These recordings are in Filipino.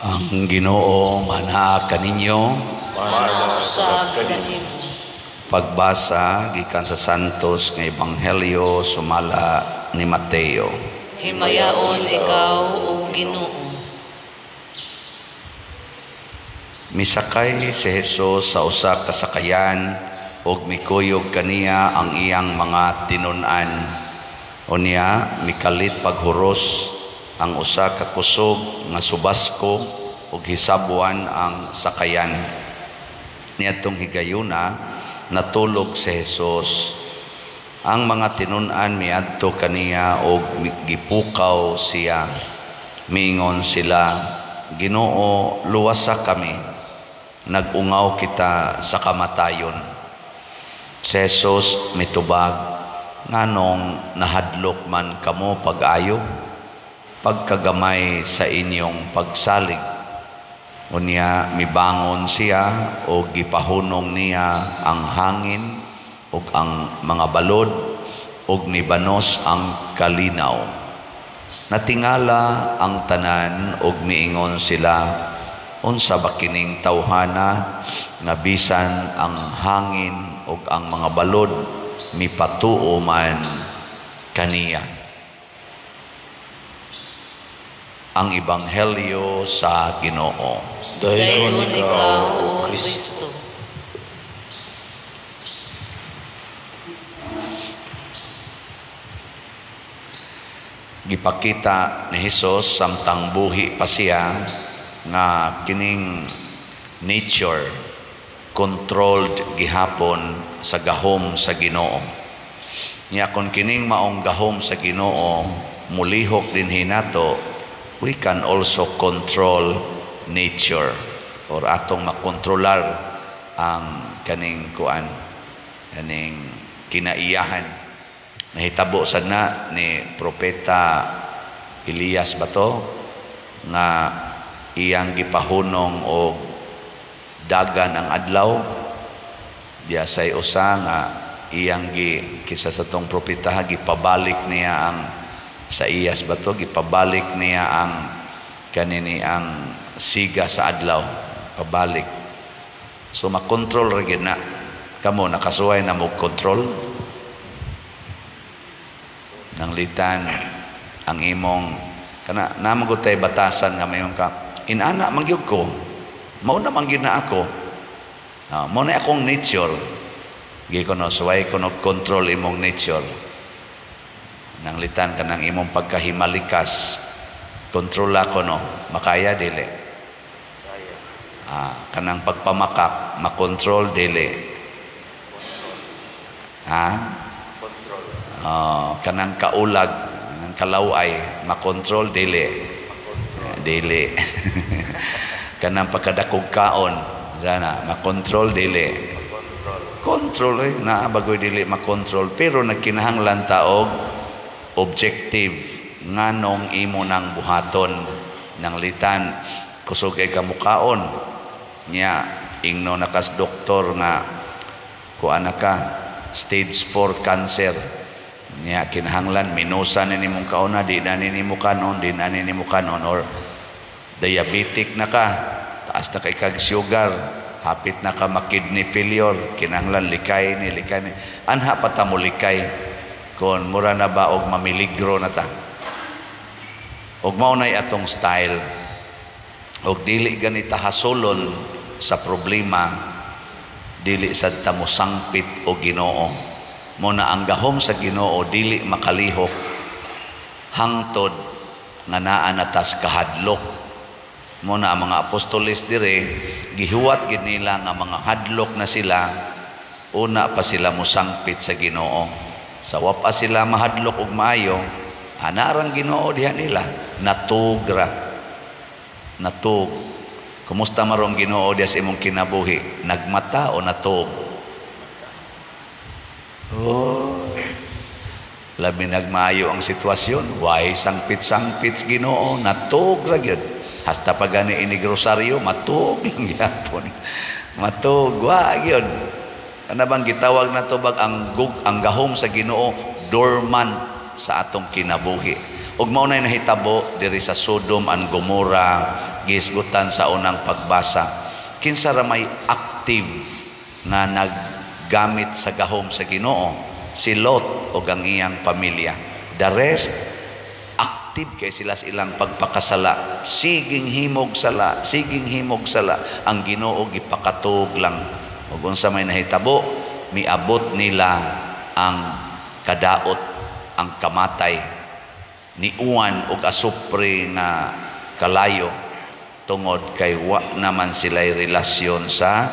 Ang Ginoo mana kaninyo. Manusab kanimo. Pagbasa gikan sa Santos nga Ebanghelyo sumala ni Mateo. Himayaon ikaw o Ginoo. Misakay si Jesus sa usa ka sakayan ug mikuyog kaniya ang iyang mga tinun-an. Unya mikalit paghuros ang usa ka kusog nga subasko ug hisabuan ang sakayan. Niadtong higayuna natulog si Jesus. Ang mga tinun-an miadto kaniya ug gipukaw siya. Miingon sila, Ginoo, luwasa kami. Nagungaw kita sa kamatayon. Si Jesus mitubag, nganong nahadlok man kamo pag-ayo, pagkagamay sa inyong pagsalig. Unya mibangon siya o gipahunong niya ang hangin o ang mga balod o nibanos ang kalinaw. Natingala ang tanan o miingon sila, unsa ba kining tawhana nga bisan ang hangin ug ang mga balod mipatuo man kaniya. Ang Ebanghelyo sa Ginoo. Dayon ikaw o Kristo. Gipakita ni Jesus samtang buhi pa siya nga kining nature controlled gihapon sa gahom sa Ginoo. Nya kon kining maong gahom sa Ginoo mulihok din hinato, we can also control nature or atong makontrolar ang kaning kuan, kaning kinaiyahan. Nahitabo sad na ni propeta Elias bato nga iyang gipahunong og dagan ang adlaw. Diya say usa nga iyang kisa sa tong propeta gipabalik niya ang sa iyas bato, gipabalik niya ang kanini ang siga sa adlaw, pabalik. So makontrol ra gyud na kamo, nakasuway na mo control nang litan ang imong kana namagod tay batasan nga mayon ka inana mangyud ko, mao na mangyud na ako, mao na akong nature. Gikono suway ko control imong nature. Nang litan ka ng imong pagkahimalikas, kontrola ko no, makaya dili. Kanang pagpamakak, makontrol dili. Kanang kaulag, kanang kalaway, makontrol dili. Dili. Kanang pagkadakog kaon, sana makontrol dili. Control na bagoy dili makontrol, pero nagkinahanglan taog objective nganong imo nang buhaton nang litan kusog kay kamukaon nya ingno nakas doktor nga kuan ka stage 4 cancer nya kinahanglan minusan ni nimong kauna, di na nimo kanon, di na nimo kanon, or diabetic na ka, taas na kay kag sugar, hapit na ka ma-kidney failure, kinahanglan likay ni anha pa ta mo likay kon mura na ba og mamiligro na ta. Og mao nay atong style. Og dili ganita hasulon sa problema, dili sad ta mo sangpit o Ginoo. Mo na ang gahom sa Ginoo dili makalihok hangtod nga naa natas kahadlok. Mo na ang mga apostoles dire gihuwat gid nila nga mga hadlok na sila, una pa sila mo sangpit sa Ginoo. Sa wapa sila mahadlok og maayo, anarang Ginoo diha nila natugra. Natug. Kumusta marong Ginoo diha sa imong kinabuhi? Nagmata o natug? Labi nagmaayo ang sitwasyon, why sangpit-sangpit Ginoo, natugra gyud. Hasta pa gani ini grosaryo, matug lang gyapon. Matug wa gyud. Ano bang gitawag na to bag ang gahom sa Ginoo dormant sa atong kinabuhi. Ug mao nay nahitabo diri sa Sodom and Gomorrah, gisgutan sa unang pagbasa. Kinsa ra may active nga naggamit sa gahom sa Ginoo? Si Lot ug ang iyang pamilya. The rest active kay sila sa ilang pagpakasala. Siging himog sala, siging himog sala. Ang Ginoo gipakatug lang. Ug unsa may nahitabo, miabot nila ang kadaot, ang kamatay, niuan og asupre nga kalayo tungod kay wa naman sila'y relasyon sa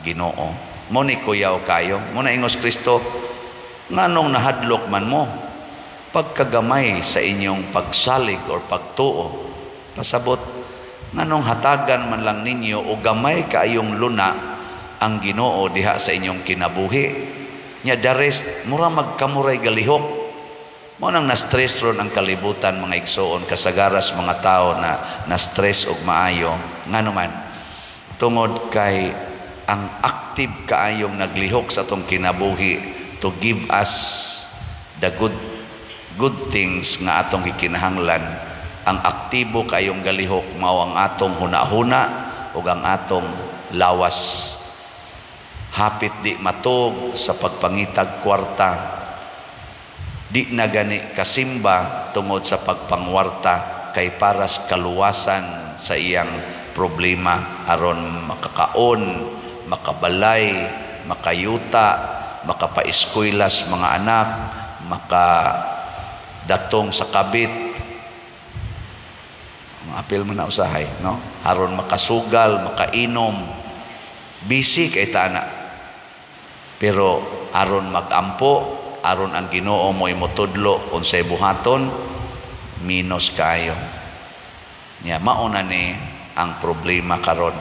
Ginoo. Mo ni kuyaw kayo, mo na ingos Kristo, nganong nahadlok man mo pagkagamay sa inyong pagsalig or pagtuo, pasabot nganong hatagan man lang ninyo o gamay kaayong luna ang Ginoo diha sa inyong kinabuhi. Nya the rest mura magkamuray galihok. Mo nang na-stress ron ang kalibutan mga igsoon, kasagaras mga tao na na-stress og maayo. Ngano man tungod kay ang active kaayong naglihok sa atong kinabuhi to give us the good things nga atong gikinahanglan. Ang aktibo kaayong galihok mao ang atong hunahuna ug ang atong lawas. Hapit di matog sa pagpangitag kwarta, di na gani kasimba tungod sa pagpangwarta, kay paras kaluwasan sa iyang problema aron makakaon, makabalay, makayuta, makapaeskwela mga anak, makadatong sa kabit. Apil man na usahay, no? Aron makasugal, makainom, busy kay tana. Pero aron magampo, aron ang Ginoo mo'y motudlo unsay buhaton, minus kayo. Nya mauna ni ang problema karon.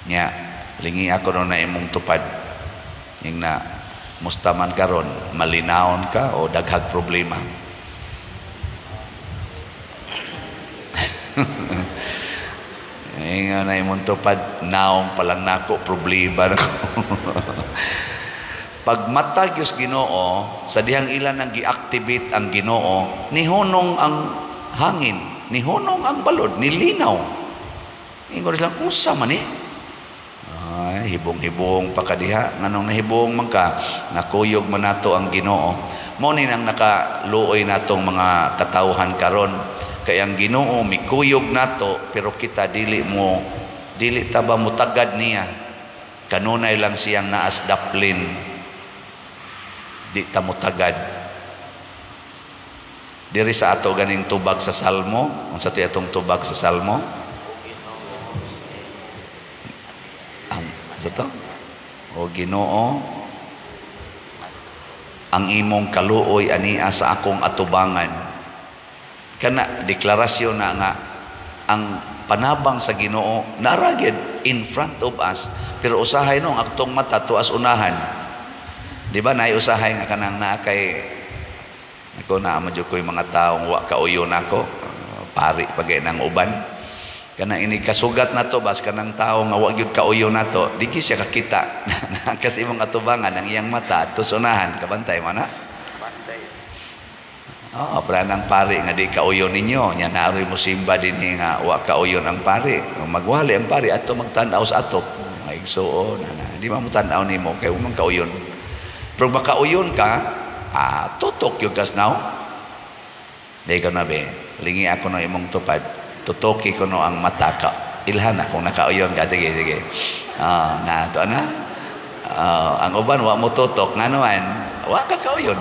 Nya lingi ako no na imong tupad. Ing na mustaman karon, malinawon ka o daghag problema. Inga na imong tupad, naong palang nako problema nako. Pag matag yung Ginoo, sa dihang ilan ang gi-activate ang Ginoo, nihunong ang hangin, nihunong ang balod, nilinaw. Ingon lang, usa man Ay, hibong-hibong pa kadiha. Nganong nahibong man ka, nakuyog man nato ang Ginoo. Mo ni nang nakaluoy natong mga katawhan karon. Kay ang Ginoo mikuyog nato, pero kita dili ta ba mutagad niya. Kanunay lang siyang naas daplin. Di ta mutagad. Diri sa ato ganing tubag sa Salmo, unsa ti atong tubag sa Salmo? Sa to? O Ginoo, ang imong kaluoy ania sa akong atubangan. Kana deklarasyon na nga ang panabang sa Ginoo naragid in front of us, pero usahay no ang aktong mata tuas unahan. Di ba naiusahay nga kanang naa kay ako na amadyo ko yung mga taong wa kauyon ako, pari pagay ng uban. Kanang ini kasugat na to, bas kanang tao nga wa gyud kauyon na to, di siya kakita. Kasi mong atubangan ang iyang mata at tusunahan, kabantay mo na? Oo, para ng pari nga di kauyon ninyo, nya naroy mo simba din nga wa kauyon ang pari. Magwali ang pari ato magtanaw sa atop. Maigsuon, di mo tanaw nimo kay umang kauyon. Pero makauyon ka, tutok yung kasnaw. Di ka na be, lingi ako no imong tupad. Tutoki ko no ang mata ka. Ilhan akong nakauyon ka. Sige. Na, ito na. Ang uban, wa mo tutok. Nga naman, wa ka kauyon.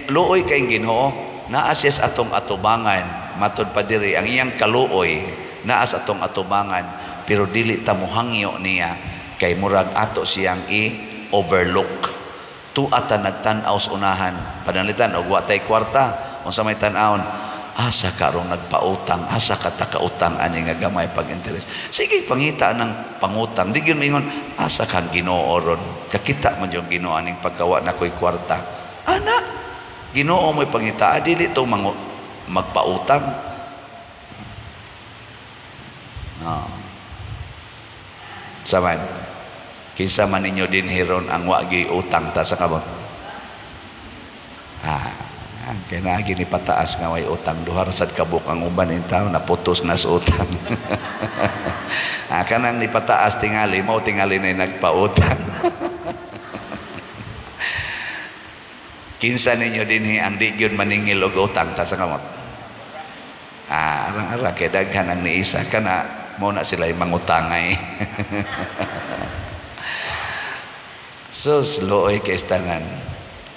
Luoy kayong Ginoo, naas atong atubangan. Matod pa diri, ang iyang kaluoy, naas atong atubangan. Pero dili ta muhangyo niya. Kay murag ato siyang overlook. Tuata nagtanaw sa unahan, panalitan og wa tay kwarta, unsa may tan-awon, asa karong nagpautang, asa ka takautang ani nga gamay pag-interest. Sige pangita ng pangutang, di gyud mingon asa kang Ginoo ron. Kakita man yung Ginoo aning pagkawa na koy kwarta. Ana, Ginoo mo'y pangita, dili to magpautang. Saman. Kinsa man ninyo din hiron ang wagi utang ta sa kabot. Kaya naagi ni pataas nga way utang. Duha sad kabuk ang uban in tao naputos na sa utang. Kanang ni pataas tingali, mao tingali na nagpautang. Kinsa ninyo dinhi ang di gyud maningil og utang ta sa kamot. Arang-ara kay daghan ang niisa kana mo na sila mangutangay. Sus looy kay istanan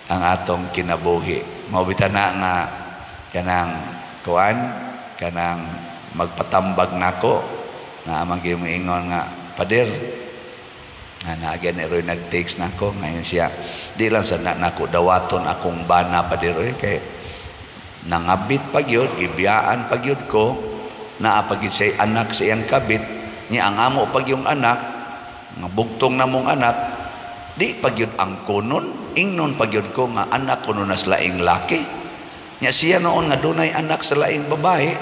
ang atong kinabuhi. Maubitana nga kanang kuan kanang magpatambag nako na amang gimingon nga pader nga naagyan ni Roy nag-text nako ngayon siya di lang sa nako dawaton akong bana pader kay nangabit pagyud gibiyaan pagyud ko naa pagid say anak sa iyang kabit niya ang amo pag yung anak nga bugtong namong anak di pagyud ang kunon ingnon pagyud ko nga anak kuno na sa laing laki nya siya noon nga dunay anak sa laing babae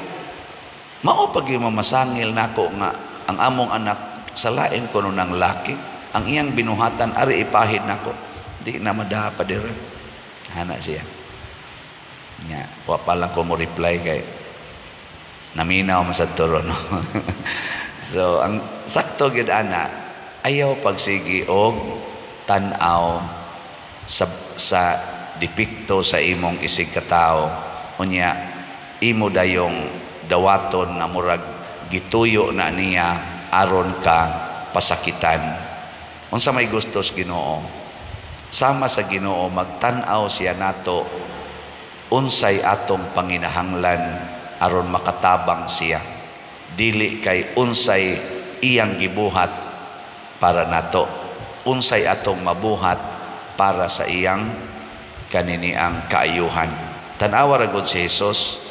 mao pagyud mamasangil nako nga ang among anak sa laing kuno ng laki ang iyang binuhatan ari ipahid nako di na madaha pa dire hana siya nya wa pa lang ko mo reply kay naminaw masad turo no. So ang sakto gyud ana ayaw pagsigi og tan-aw sa dipikto sa imong isig katao unya imo dayong dawaton nga murag gituyo na niya aron ka pasakitan. Unsa may gustos Ginoo sama sa Ginoo magtan-aw siya nato unsay atong panginahanglan aron makatabang siya dili kay unsay iyang gibuhat para nato unsay atong mabuhat para sa iyang kaniniang kaayuhan. Tan-awa ra gud si Jesus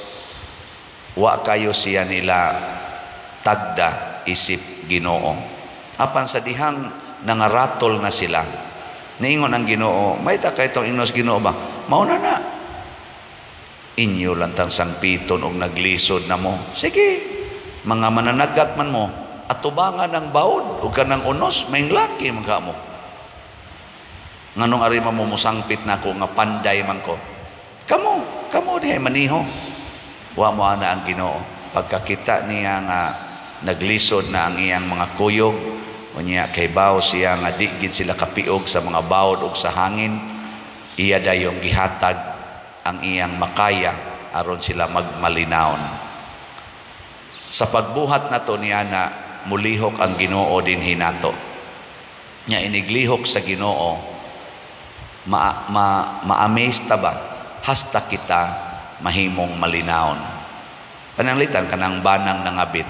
wa kayo siya nila tagda isip Ginoo apan sa dihang nangaratol na sila niingon ang Ginoo may ta kay tong inos Ginoo ba mao na inyo lantang sangpiton og naglisod na mo sige mga mananagat man mo atubangan ng baod o kanang unos may laki mga mo nganong ari mo musangpit na ko nga panday man ko kamo dihay maniho wa mo ana ang Ginoo pagkakita niya nga naglisod na ang iyang mga kuyog unya kay bawo siya nga di gid sila kapiog sa mga baod ug sa hangin iya dayong gihatag ang iyang makaya aron sila magmalinawon sa pagbuhat nato niya na mulihok ang Ginoo din hinato nya iniglihok sa Ginoo ma-amaze ta ba hasta kita mahimong malinawon pananglitan kanang banang nangabit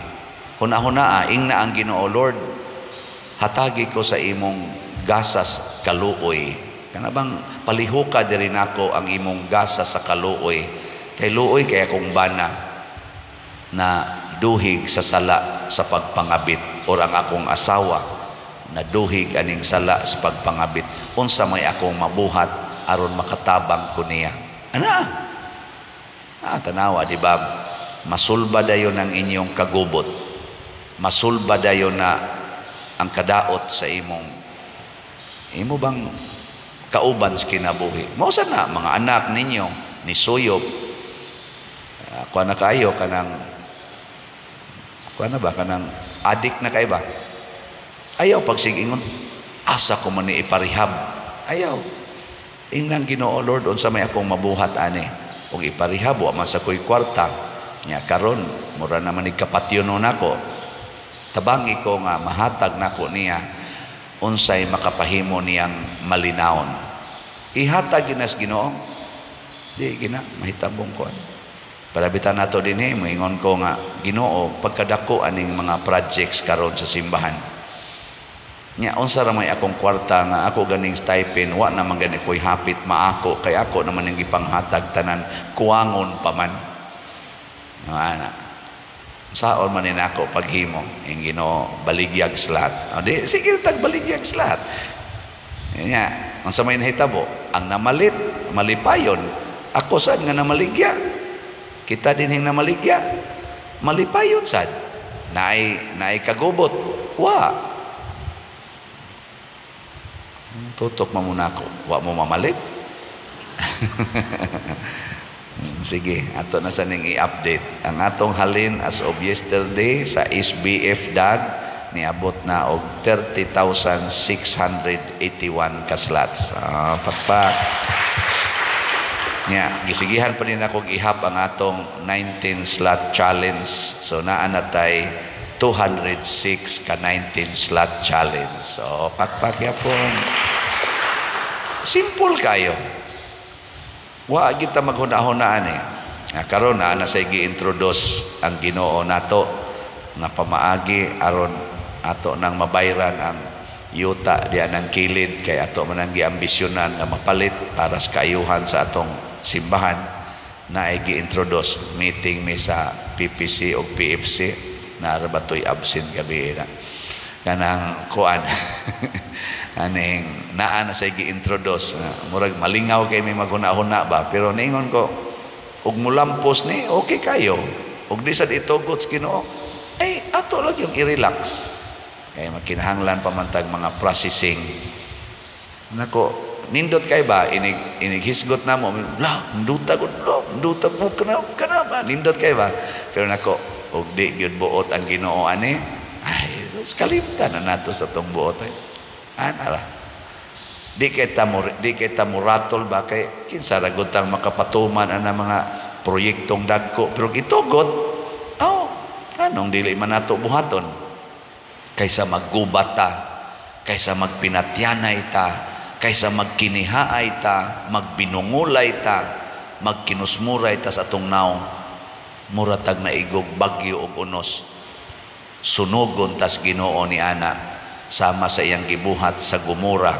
huna-hunaa ing na ang Ginoo Lord hatagi ko sa imong gasas kaluoy kanabang palihuka diri nako ang imong gasas sa kaluoy kay luoy kay akong bana na duhig sa sala sa pagpangabit or ang akong asawa na duhig aning sala sa pagpangabit unsa may akong mabuhat aron makatabang ko niya tanawa di ba masulba dayon ang inyong kagubot masulba dayon na ang kadaot sa imo bang kauban sa kinabuhi mao sana mga anak ninyo ni suyop kuha na kayo kanang adik na kayo ba ayaw pagsigingon asa ko man ni iparihab ayaw ingnan Ginoo Lord unsa may akong mabuhat ani ug iparihab wa man sa koy kwarta nya karon mura naman ni kapatyonon nako tabangi ko nga mahatag nako niya unsay makapahimo niyang malinawon ihatag ginas Ginoo di gina mahitabong ko palabitan nato dinhi moingon ko nga Ginoo pagkadako aning mga projects karon sa simbahan nya unsa ra may akong kwarta nga ako ganing stipend wa naman gani koy hapit maako kay ako naman ang gipanghatag tanan kuwangon pa man ana saon man nako paghimo ing Ginoo baligyag slat di sige tag baligyag slat nya unsa may nahitabo ang namalit malipayon ako sad nga namaligya kita dinhing namaligya malipayon sad naay kagubot wa tutok mo muna ako wa mo mamalit Sige, ato na sa ning i-update. Ang atong halin as of yesterday sa SBF DAG niabot na og 30,681 ka slots. Pakpak. Nya, gisigihan pa rin akong ihap ang atong 19 slot challenge. So naa na tay 206 ka 19 slot challenge. So pakpak yapon. Simple kayo. Wa kita maghuna-hunaan eh. Karon na say gi-introduce ang Ginoo nato nga pamaagi aron ato nang mabayran ang yuta diyan ang kilid kay ato man ang giambisyonan nga mapalit para sa kaayuhan sa atong simbahan na ay gi-introduce meeting mi sa PPC o PFC na arabatoy absent gabi na kanang kuan aning naa na say gi-introduce murag malingaw kay may maghuna-huna ba pero ningon ko ug mulampos ni okay kayo ug di sad itugot sa Ginoo ay ato lang yung i-relax kay makinahanglan pamantag mga processing nako nindot kay ba inig hisgot na mo la nduta po kana ba nindot kay ba pero nako ug di gyud buot ang Ginoo ani ay kalimtan na nato sa tong buot ay anara di kita muratol ba kay kinsa ra gud tang makapatuman ana mga proyektong dagko pero gitugot anong dili man nato buhaton kaysa maggubata kaysa magpinatyanay ta kaysa magkinihaay ta magbinungulay ta magkinusmuray ta sa atong naong muratag na igog bagyo ug unos sunugon tas Ginoo ni ana sama sa iyang gibuhat sa Gomora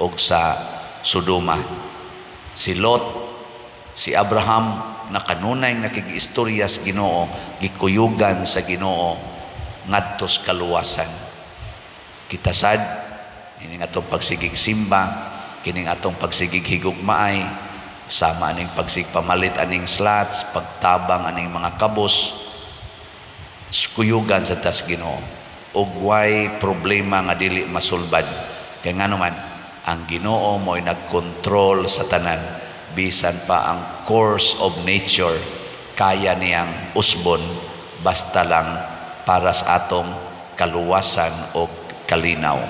o sa Sodoma. Si Lot, si Abraham na kanunay nakigistorya sa Ginoo, gikuyugan sa Ginoo ngadtos kaluwasan. Kita sad kining atong pagsigig simba, kining atong pagsigig higugmaay, sama aning pagsigpamalit aning slots, pagtabang aning mga kabos, kuyugan sa tas Ginoo. Ug way problema nga dili masulbad kay ngano man ang Ginoo mo'y nagkontrol sa tanan bisan pa ang course of nature kaya niyang usbon basta lang para sa atong kaluwasan o kalinaw.